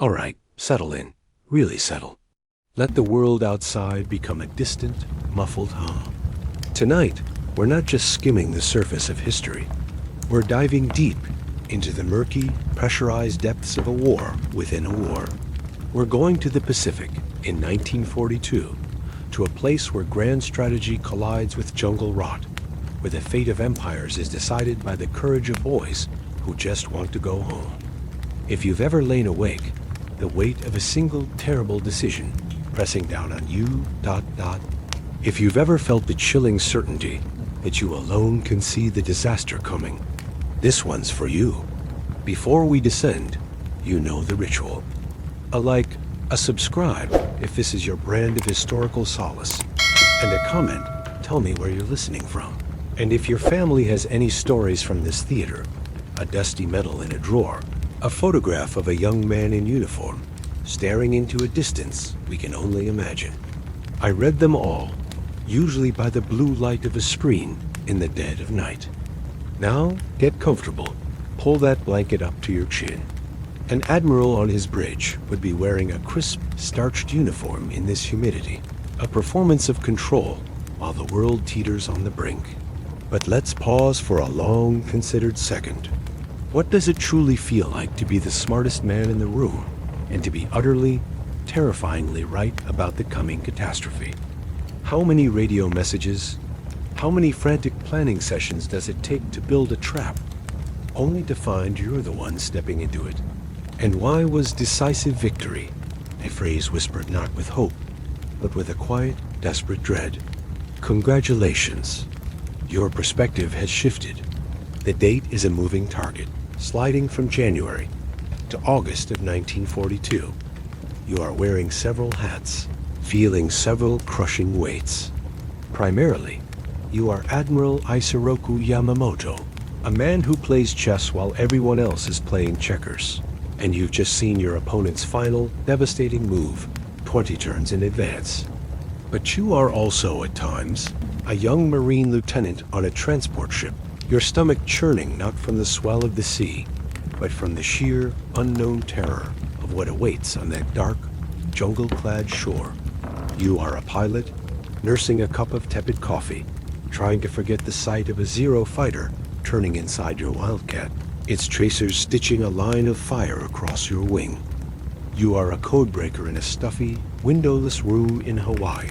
All right, settle in. Really settle. Let the world outside become a distant, muffled hum. Tonight, we're not just skimming the surface of history. We're diving deep into the murky, pressurized depths of a war within a war. We're going to the Pacific in 1942, to a place where grand strategy collides with jungle rot, where the fate of empires is decided by the courage of boys who just want to go home. If you've ever lain awake, the weight of a single terrible decision pressing down on you, ... If you've ever felt the chilling certainty that you alone can see the disaster coming, this one's for you. Before we descend, you know the ritual. A like, a subscribe if this is your brand of historical solace, and a comment, tell me where you're listening from. And if your family has any stories from this theater, a dusty medal in a drawer, a photograph of a young man in uniform, staring into a distance we can only imagine. I read them all, usually by the blue light of a screen in the dead of night. Now, get comfortable. Pull that blanket up to your chin. An admiral on his bridge would be wearing a crisp, starched uniform in this humidity, a performance of control while the world teeters on the brink. But let's pause for a long, considered second. What does it truly feel like to be the smartest man in the room and to be utterly, terrifyingly right about the coming catastrophe? How many radio messages, how many frantic planning sessions does it take to build a trap, only to find you're the one stepping into it? And why was decisive victory, a phrase whispered not with hope, but with a quiet, desperate dread? Congratulations. Your perspective has shifted. The date is a moving target, sliding from January to August of 1942. You are wearing several hats, feeling several crushing weights. Primarily, you are Admiral Yamamoto, a man who plays chess while everyone else is playing checkers, and you've just seen your opponent's final, devastating move 20 turns in advance. But you are also, at times, a young Marine lieutenant on a transport ship, your stomach churning not from the swell of the sea, but from the sheer, unknown terror of what awaits on that dark, jungle-clad shore. You are a pilot, nursing a cup of tepid coffee, trying to forget the sight of a Zero fighter turning inside your Wildcat, its tracers stitching a line of fire across your wing. You are a codebreaker in a stuffy, windowless room in Hawaii,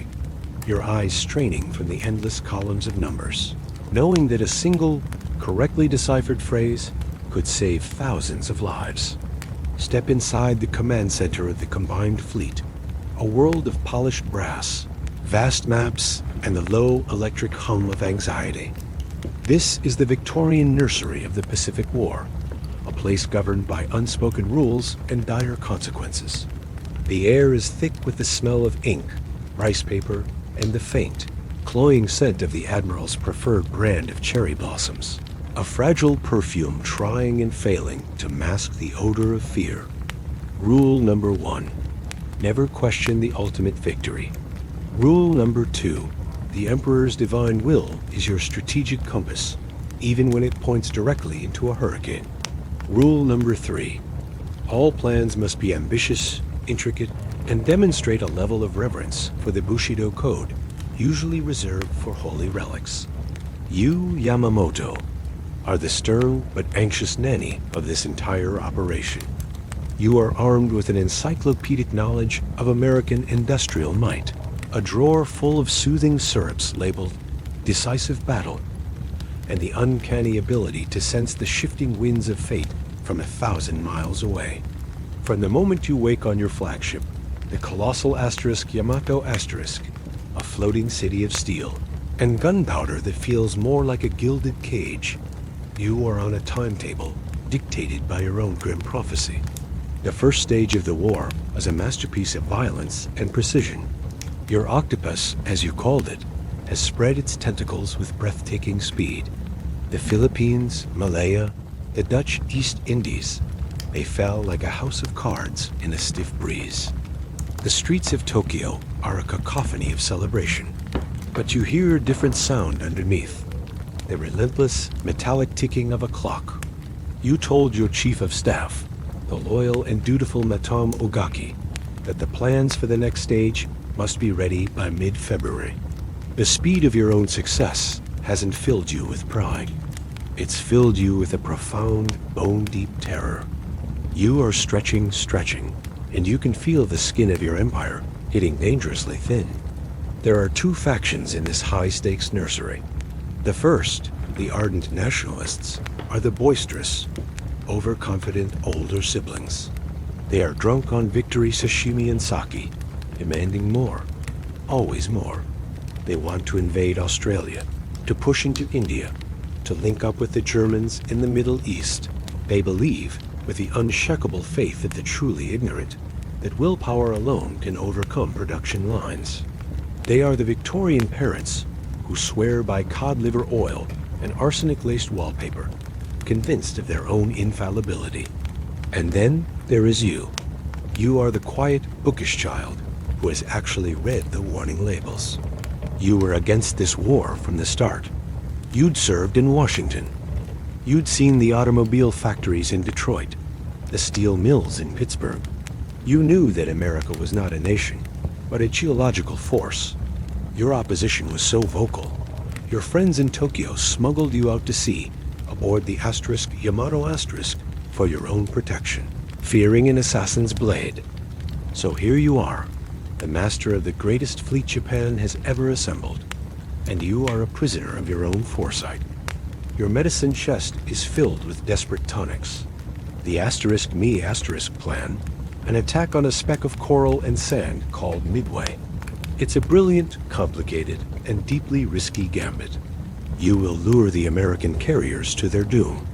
your eyes straining from the endless columns of numbers, knowing that a single, correctly deciphered phrase could save thousands of lives. Step inside the command center of the combined fleet, a world of polished brass, vast maps, and the low electric hum of anxiety. This is the Victorian nursery of the Pacific War, a place governed by unspoken rules and dire consequences. The air is thick with the smell of ink, rice paper, and the faint, cloying scent of the Admiral's preferred brand of cherry blossoms, a fragile perfume trying and failing to mask the odor of fear. Rule number 1, never question the ultimate victory. Rule number 2, the Emperor's divine will is your strategic compass, even when it points directly into a hurricane. Rule number 3, all plans must be ambitious, intricate, and demonstrate a level of reverence for the Bushido Code, usually reserved for holy relics. You, Yamamoto, are the stern but anxious nanny of this entire operation. You are armed with an encyclopedic knowledge of American industrial might, a drawer full of soothing syrups labeled Decisive Battle, and the uncanny ability to sense the shifting winds of fate from 1,000 miles away. From the moment you wake on your flagship, the colossal asterisk Yamato asterisk, a floating city of steel, and gunpowder that feels more like a gilded cage, you are on a timetable dictated by your own grim prophecy. The first stage of the war was a masterpiece of violence and precision. Your octopus, as you called it, has spread its tentacles with breathtaking speed. The Philippines, Malaya, the Dutch East Indies, they fell like a house of cards in a stiff breeze. The streets of Tokyo are a cacophony of celebration, but you hear a different sound underneath, the relentless, metallic ticking of a clock. You told your chief of staff, the loyal and dutiful Matom Ogaki, that the plans for the next stage must be ready by mid-February. The speed of your own success hasn't filled you with pride. It's filled you with a profound, bone-deep terror. You are stretching, and you can feel the skin of your empire getting dangerously thin. There are two factions in this high-stakes nursery. The first, the ardent nationalists, are the boisterous, overconfident older siblings. They are drunk on victory, sashimi, and sake, demanding more, always more. They want to invade Australia, to push into India, to link up with the Germans in the Middle East. They believe, with the unshakable faith of the truly ignorant, that willpower alone can overcome production lines. They are the Victorian parents who swear by cod liver oil and arsenic-laced wallpaper, convinced of their own infallibility. And then there is you. You are the quiet, bookish child who has actually read the warning labels. You were against this war from the start. You'd served in Washington. You'd seen the automobile factories in Detroit, the steel mills in Pittsburgh. You knew that America was not a nation, but a geological force. Your opposition was so vocal. Your friends in Tokyo smuggled you out to sea aboard the Yamato for your own protection, fearing an assassin's blade. So here you are, the master of the greatest fleet Japan has ever assembled, and you are a prisoner of your own foresight. Your medicine chest is filled with desperate tonics. The *me* plan, an attack on a speck of coral and sand called Midway. It's a brilliant, complicated, and deeply risky gambit. You will lure the American carriers to their doom.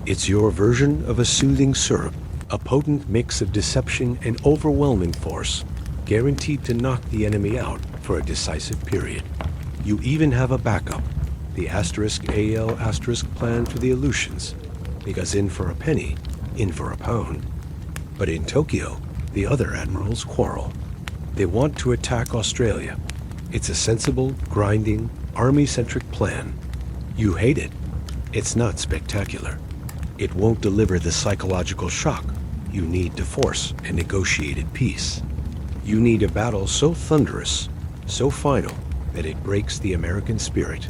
It's your version of a soothing syrup, a potent mix of deception and overwhelming force, guaranteed to knock the enemy out for a decisive period. You even have a backup, the *AL* plan for the Aleutians, because in for a penny, in for a pound. But in Tokyo, the other admirals quarrel. They want to attack Australia. It's a sensible, grinding, army-centric plan. You hate it. It's not spectacular. It won't deliver the psychological shock you need to force a negotiated peace. You need a battle so thunderous, so final, that it breaks the American spirit.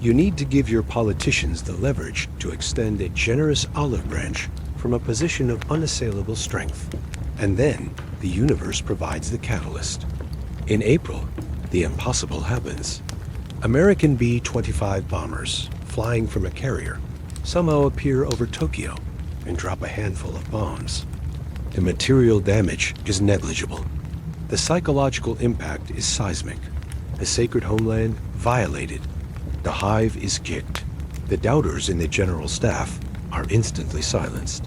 You need to give your politicians the leverage to extend a generous olive branch from a position of unassailable strength. And then, the universe provides the catalyst. In April, the impossible happens. American B-25 bombers, flying from a carrier, somehow appear over Tokyo and drop a handful of bombs. The material damage is negligible. The psychological impact is seismic. The sacred homeland violated. The hive is kicked. The doubters in the general staff are instantly silenced.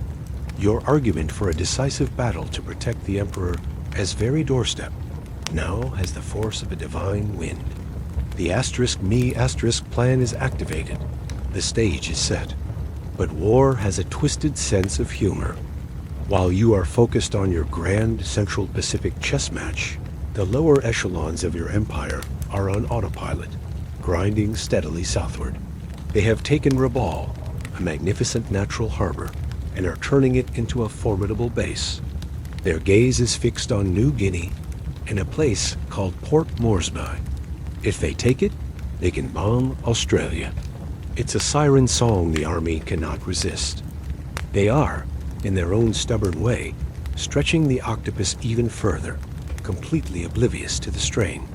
Your argument for a decisive battle to protect the Emperor as very doorstep now has the force of a divine wind. The *me* plan is activated. The stage is set. But war has a twisted sense of humor. While you are focused on your grand Central Pacific chess match, the lower echelons of your empire are on autopilot, grinding steadily southward. They have taken Rabaul, a magnificent natural harbor, and are turning it into a formidable base. Their gaze is fixed on New Guinea and a place called Port Moresby. If they take it, they can bomb Australia. It's a siren song the army cannot resist. They are, in their own stubborn way, stretching the octopus even further, completely oblivious to the strain.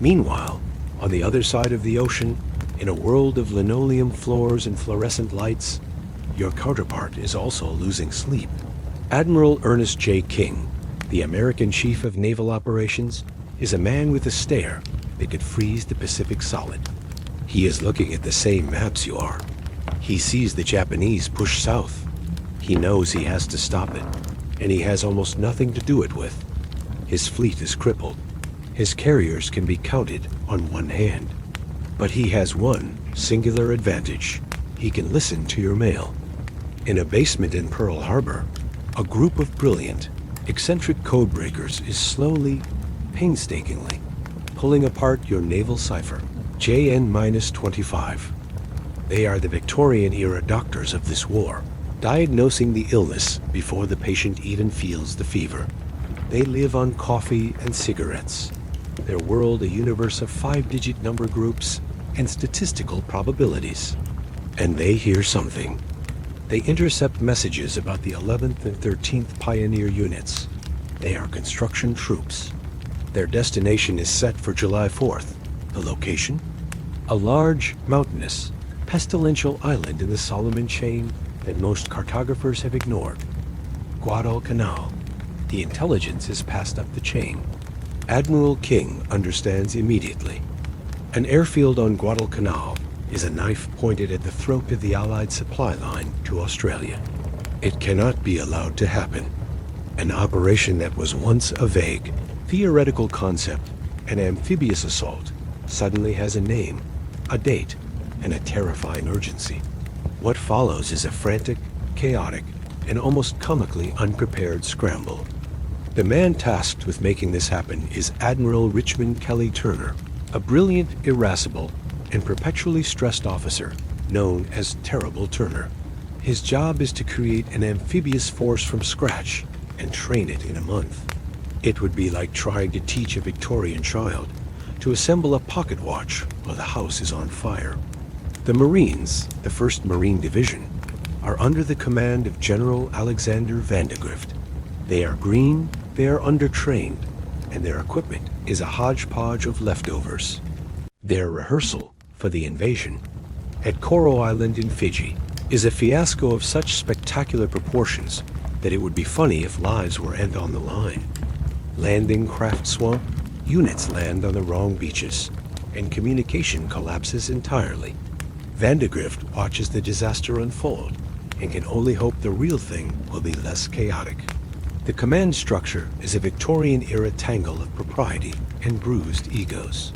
Meanwhile, on the other side of the ocean, in a world of linoleum floors and fluorescent lights, your counterpart is also losing sleep. Admiral Ernest J. King, the American Chief of Naval Operations, is a man with a stare that could freeze the Pacific solid. He is looking at the same maps you are. He sees the Japanese push south. He knows he has to stop it, and he has almost nothing to do it with. His fleet is crippled. His carriers can be counted on one hand. But he has one singular advantage. He can listen to your mail. In a basement in Pearl Harbor, a group of brilliant, eccentric codebreakers is slowly, painstakingly, pulling apart your naval cipher, JN-25. They are the Victorian-era doctors of this war, diagnosing the illness before the patient even feels the fever. They live on coffee and cigarettes. Their world a universe of 5-digit number groups and statistical probabilities. And they hear something. They intercept messages about the 11th and 13th Pioneer Units. They are construction troops. Their destination is set for July 4th. The location? A large, mountainous, pestilential island in the Solomon chain that most cartographers have ignored. Guadalcanal. The intelligence is passed up the chain. Admiral King understands immediately. An airfield on Guadalcanal is a knife pointed at the throat of the Allied supply line to Australia. It cannot be allowed to happen. An operation that was once a vague, theoretical concept, an amphibious assault, suddenly has a name, a date, and a terrifying urgency. What follows is a frantic, chaotic, and almost comically unprepared scramble. The man tasked with making this happen is Admiral Richmond Kelly Turner, a brilliant, irascible, and perpetually stressed officer known as Terrible Turner. His job is to create an amphibious force from scratch and train it in a month. It would be like trying to teach a Victorian child to assemble a pocket watch while the house is on fire. The Marines, the 1st Marine Division, are under the command of General Alexander Vandegrift. They are green, they are undertrained, and their equipment is a hodgepodge of leftovers. Their rehearsal for the invasion at Coral Island in Fiji is a fiasco of such spectacular proportions that it would be funny if lives were end on the line. Landing craft swamp, units land on the wrong beaches, and communication collapses entirely. Vandegrift watches the disaster unfold and can only hope the real thing will be less chaotic. The command structure is a Victorian-era tangle of propriety and bruised egos.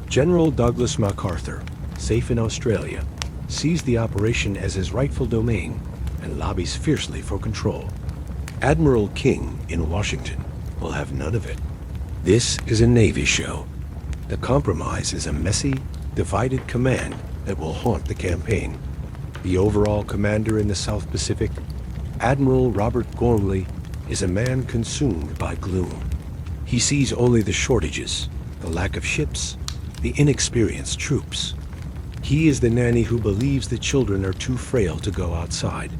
General Douglas MacArthur, safe in Australia, sees the operation as his rightful domain and lobbies fiercely for control. Admiral King in Washington will have none of it. This is a Navy show. The compromise is a messy, divided command that will haunt the campaign. The overall commander in the South Pacific, Admiral Robert Gormley, is a man consumed by gloom. He sees only the shortages, the lack of ships, the inexperienced troops. He is the nanny who believes the children are too frail to go outside,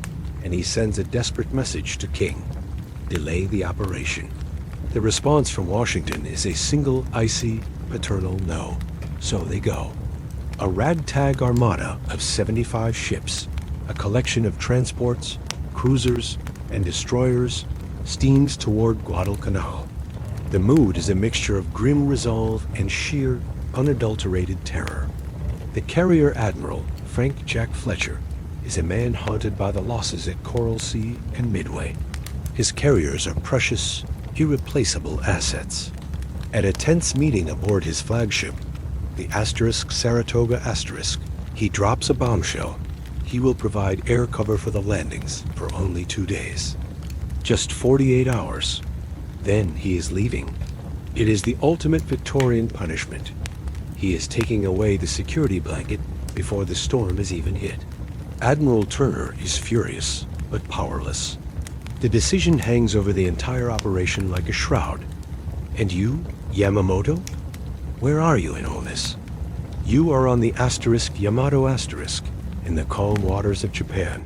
and he sends a desperate message to King: delay the operation. The response from Washington is a single, icy, paternal no. So they go. A ragtag armada of 75 ships, a collection of transports, cruisers, and destroyers, steams toward Guadalcanal. The mood is a mixture of grim resolve and sheer, unadulterated terror. The carrier admiral, Frank Jack Fletcher, is a man haunted by the losses at Coral Sea and Midway. His carriers are precious, irreplaceable assets. At a tense meeting aboard his flagship, the Saratoga Asterisk, he drops a bombshell. He will provide air cover for the landings for only 2 days. Just 48 hours. Then he is leaving. It is the ultimate Victorian punishment. He is taking away the security blanket before the storm is even hit. Admiral Turner is furious, but powerless. The decision hangs over the entire operation like a shroud. And you, Yamamoto? Where are you in all this? You are on the Yamato Asterisk in the calm waters of Japan,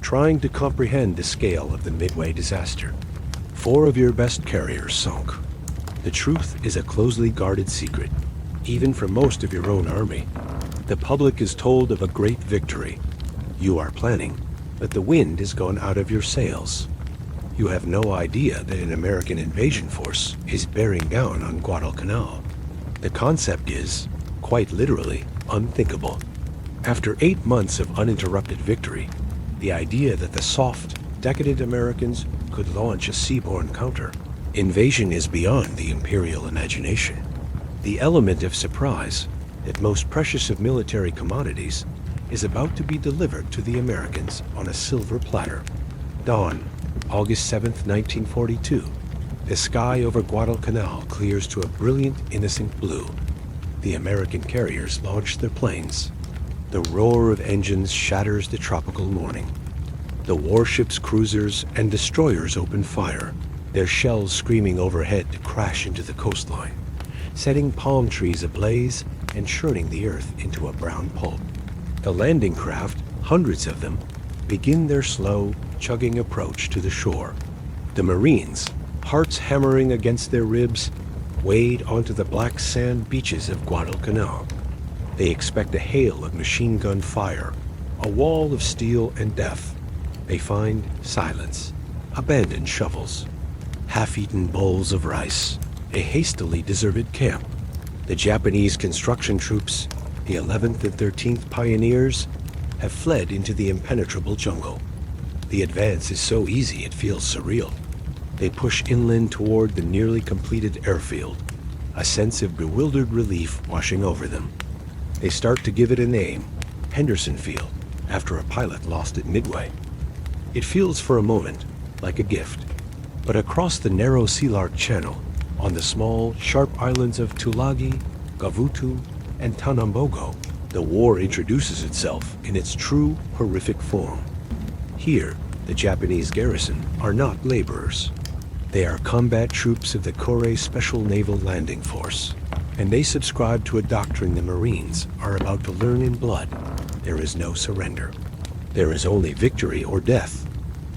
trying to comprehend the scale of the Midway disaster. 4 of your best carriers sunk. The truth is a closely guarded secret, even for most of your own army. The public is told of a great victory. You are planning, but the wind has gone out of your sails. You have no idea that an American invasion force is bearing down on Guadalcanal. The concept is, quite literally, unthinkable. After 8 months of uninterrupted victory, the idea that the soft, decadent Americans could launch a seaborne counter invasion is beyond the imperial imagination. The element of surprise, that most precious of military commodities, is about to be delivered to the Americans on a silver platter. Dawn, August 7th, 1942. The sky over Guadalcanal clears to a brilliant, innocent blue. The American carriers launch their planes. The roar of engines shatters the tropical morning. The warships, cruisers, and destroyers open fire, their shells screaming overhead to crash into the coastline, setting palm trees ablaze and churning the earth into a brown pulp. The landing craft, hundreds of them, begin their slow, chugging approach to the shore. The Marines, hearts hammering against their ribs, wade onto the black sand beaches of Guadalcanal. They expect a hail of machine gun fire, a wall of steel and death. They find silence, abandoned shovels, half-eaten bowls of rice, a hastily deserted camp. The Japanese construction troops, the 11th and 13th Pioneers, have fled into the impenetrable jungle. The advance is so easy it feels surreal. They push inland toward the nearly completed airfield, a sense of bewildered relief washing over them. They start to give it a name, Henderson Field, after a pilot lost at Midway. It feels for a moment like a gift, but across the narrow Sealark Channel, on the small, sharp islands of Tulagi, Gavutu, and Tanambogo, the war introduces itself in its true, horrific form. Here, the Japanese garrison are not laborers. They are combat troops of the Kore Special Naval Landing Force, and they subscribe to a doctrine the Marines are about to learn in blood. There is no surrender. There is only victory or death.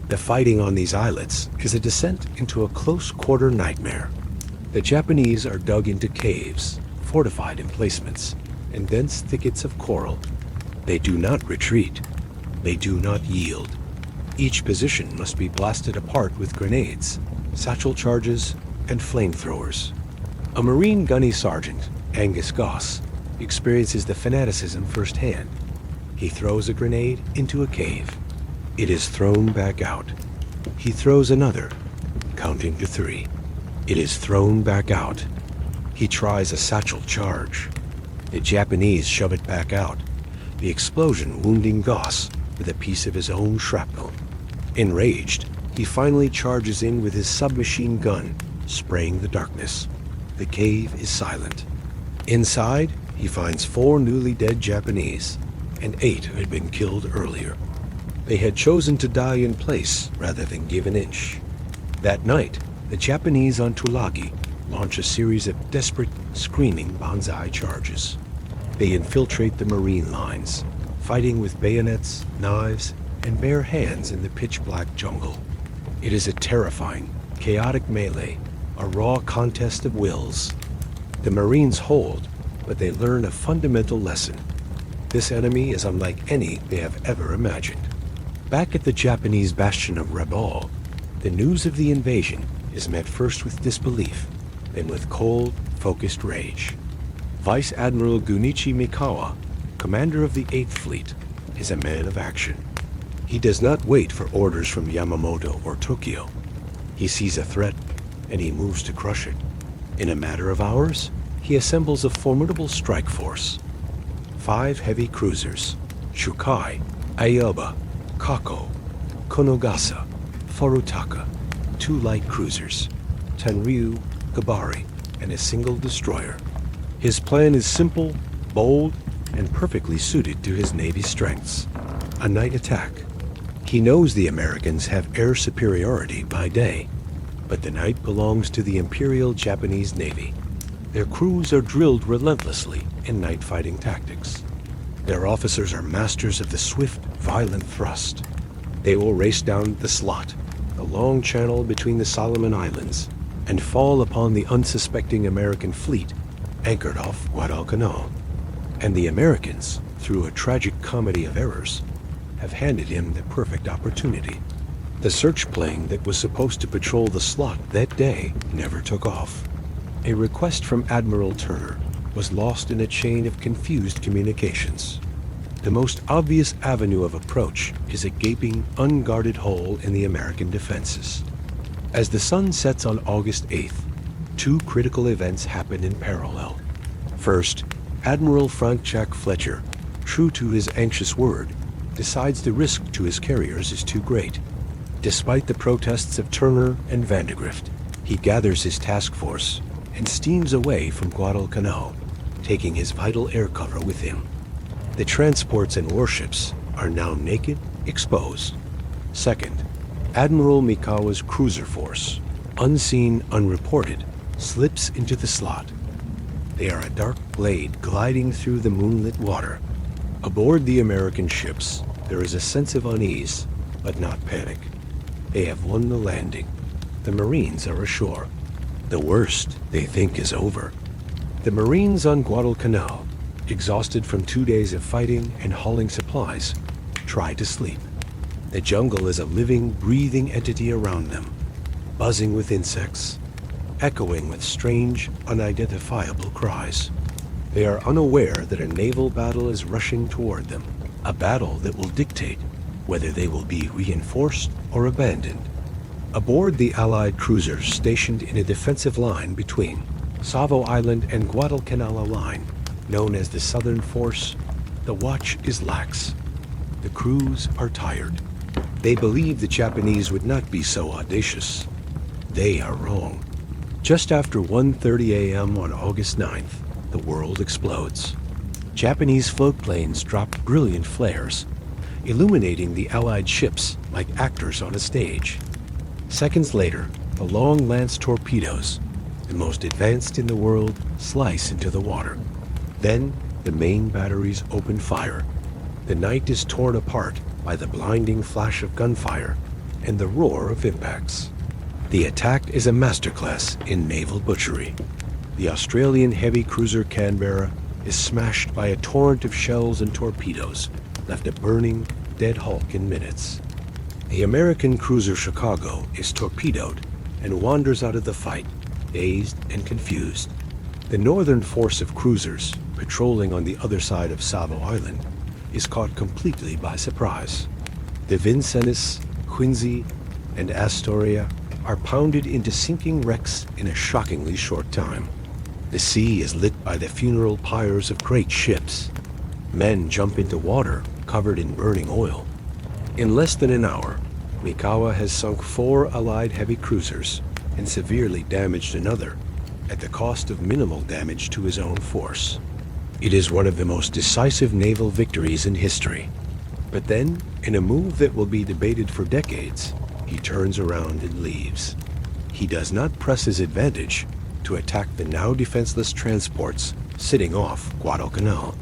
The fighting on these islets is a descent into a close-quarter nightmare. The Japanese are dug into caves, fortified emplacements, and dense thickets of coral. They do not retreat. They do not yield. Each position must be blasted apart with grenades, satchel charges, and flamethrowers. A Marine gunny sergeant, Angus Goss, experiences the fanaticism firsthand. He throws a grenade into a cave. It is thrown back out. He throws another, counting to 3. It is thrown back out. He tries a satchel charge. The Japanese shove it back out, the explosion wounding Goss with a piece of his own shrapnel. Enraged, he finally charges in with his submachine gun, spraying the darkness. The cave is silent. Inside, he finds 4 newly dead Japanese, and 8 who had been killed earlier. They had chosen to die in place rather than give an inch. That night, the Japanese on Tulagi launch a series of desperate, screaming banzai charges. They infiltrate the Marine lines, fighting with bayonets, knives, and bare hands in the pitch-black jungle. It is a terrifying, chaotic melee, a raw contest of wills. The Marines hold, but they learn a fundamental lesson. This enemy is unlike any they have ever imagined. Back at the Japanese bastion of Rabaul, the news of the invasion is met first with disbelief, then with cold, focused rage. Vice Admiral Gunichi Mikawa, commander of the 8th Fleet, is a man of action. He does not wait for orders from Yamamoto or Tokyo. He sees a threat, and he moves to crush it. In a matter of hours, he assembles a formidable strike force. 5 heavy cruisers, Shukai, Aoba, Kako, Konogasa, Furutaka, 2 light cruisers, Tenryu, Gabari, and a single destroyer. His plan is simple, bold, and perfectly suited to his Navy's strengths. A night attack. He knows the Americans have air superiority by day, but the night belongs to the Imperial Japanese Navy. Their crews are drilled relentlessly in night fighting tactics. Their officers are masters of the swift, violent thrust. They will race down the slot, the long channel between the Solomon Islands, and fall upon the unsuspecting American fleet anchored off Guadalcanal. And the Americans, through a tragic comedy of errors, have handed him the perfect opportunity. The search plane that was supposed to patrol the slot that day never took off. A request from Admiral Turner was lost in a chain of confused communications. The most obvious avenue of approach is a gaping, unguarded hole in the American defenses. As the sun sets on August 8th, 2 critical events happen in parallel. First, Admiral Frank Jack Fletcher, true to his anxious word, decides the risk to his carriers is too great. Despite the protests of Turner and Vandegrift, he gathers his task force and steams away from Guadalcanal, taking his vital air cover with him. The transports and warships are now naked, exposed. Second, Admiral Mikawa's cruiser force, unseen, unreported, slips into the slot. They are a dark blade gliding through the moonlit water. Aboard the American ships, there is a sense of unease, but not panic. They have won the landing. The Marines are ashore. The worst, they think, is over. The Marines on Guadalcanal, exhausted from 2 days of fighting and hauling supplies, try to sleep. The jungle is a living, breathing entity around them, buzzing with insects, echoing with strange, unidentifiable cries. They are unaware that a naval battle is rushing toward them, a battle that will dictate whether they will be reinforced or abandoned. Aboard the Allied cruisers stationed in a defensive line between Savo Island and Guadalcanal line, known as the Southern Force, the watch is lax. The crews are tired. They believe the Japanese would not be so audacious. They are wrong. Just after 1:30 a.m. on August 9th, the world explodes. Japanese float planes drop brilliant flares, illuminating the Allied ships like actors on a stage. Seconds later, the long lance torpedoes, the most advanced in the world, slice into the water. Then, the main batteries open fire. The night is torn apart by the blinding flash of gunfire and the roar of impacts. The attack is a masterclass in naval butchery. The Australian heavy cruiser Canberra is smashed by a torrent of shells and torpedoes, left a burning, dead hulk in minutes. The American cruiser Chicago is torpedoed and wanders out of the fight, dazed and confused. The northern force of cruisers, patrolling on the other side of Savo Island, is caught completely by surprise. The Vincennes, Quincy, and Astoria are pounded into sinking wrecks in a shockingly short time. The sea is lit by the funeral pyres of great ships. Men jump into water covered in burning oil. In less than an hour, Mikawa has sunk 4 Allied heavy cruisers and severely damaged another, at the cost of minimal damage to his own force. It is one of the most decisive naval victories in history. But then, in a move that will be debated for decades, he turns around and leaves. He does not press his advantage to attack the now defenseless transports sitting off Guadalcanal.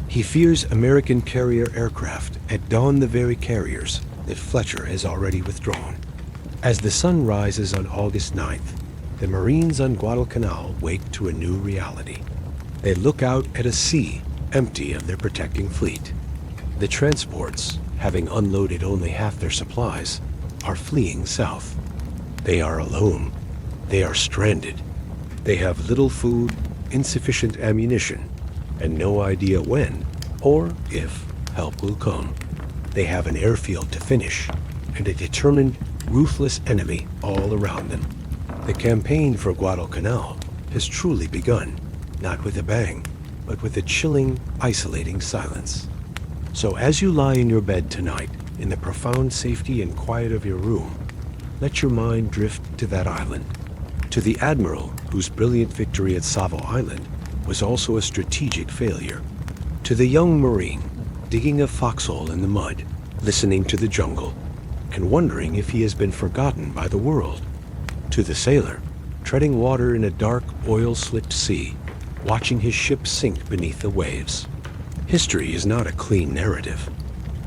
He fears American carrier aircraft at dawn, the very carriers that Fletcher has already withdrawn. As the sun rises on August 9th, the Marines on Guadalcanal wake to a new reality. They look out at a sea empty of their protecting fleet. The transports, having unloaded only half their supplies, are fleeing south. They are alone. They are stranded. They have little food, insufficient ammunition, and no idea when or if help will come. They have an airfield to finish and a determined, ruthless enemy all around them. The campaign for Guadalcanal has truly begun, not with a bang, but with a chilling, isolating silence. So as you lie in your bed tonight, in the profound safety and quiet of your room, let your mind drift to that island, to the Admiral whose brilliant victory at Savo Island was also a strategic failure, to the young Marine digging a foxhole in the mud, listening to the jungle, and wondering if he has been forgotten by the world, to the sailor treading water in a dark, oil-slicked sea, watching his ship sink beneath the waves. History is not a clean narrative.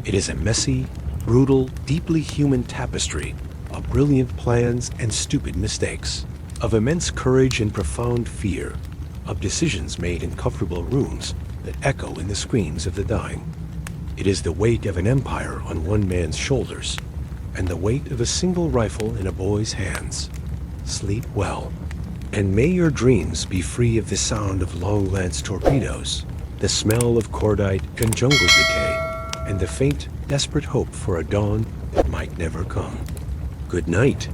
It is a messy, brutal, deeply human tapestry of brilliant plans and stupid mistakes, of immense courage and profound fear, of decisions made in comfortable rooms that echo in the screams of the dying. It is the weight of an empire on one man's shoulders, and the weight of a single rifle in a boy's hands. Sleep well, and may your dreams be free of the sound of long lance torpedoes, the smell of cordite and jungle decay, and the faint, desperate hope for a dawn that might never come. Good night.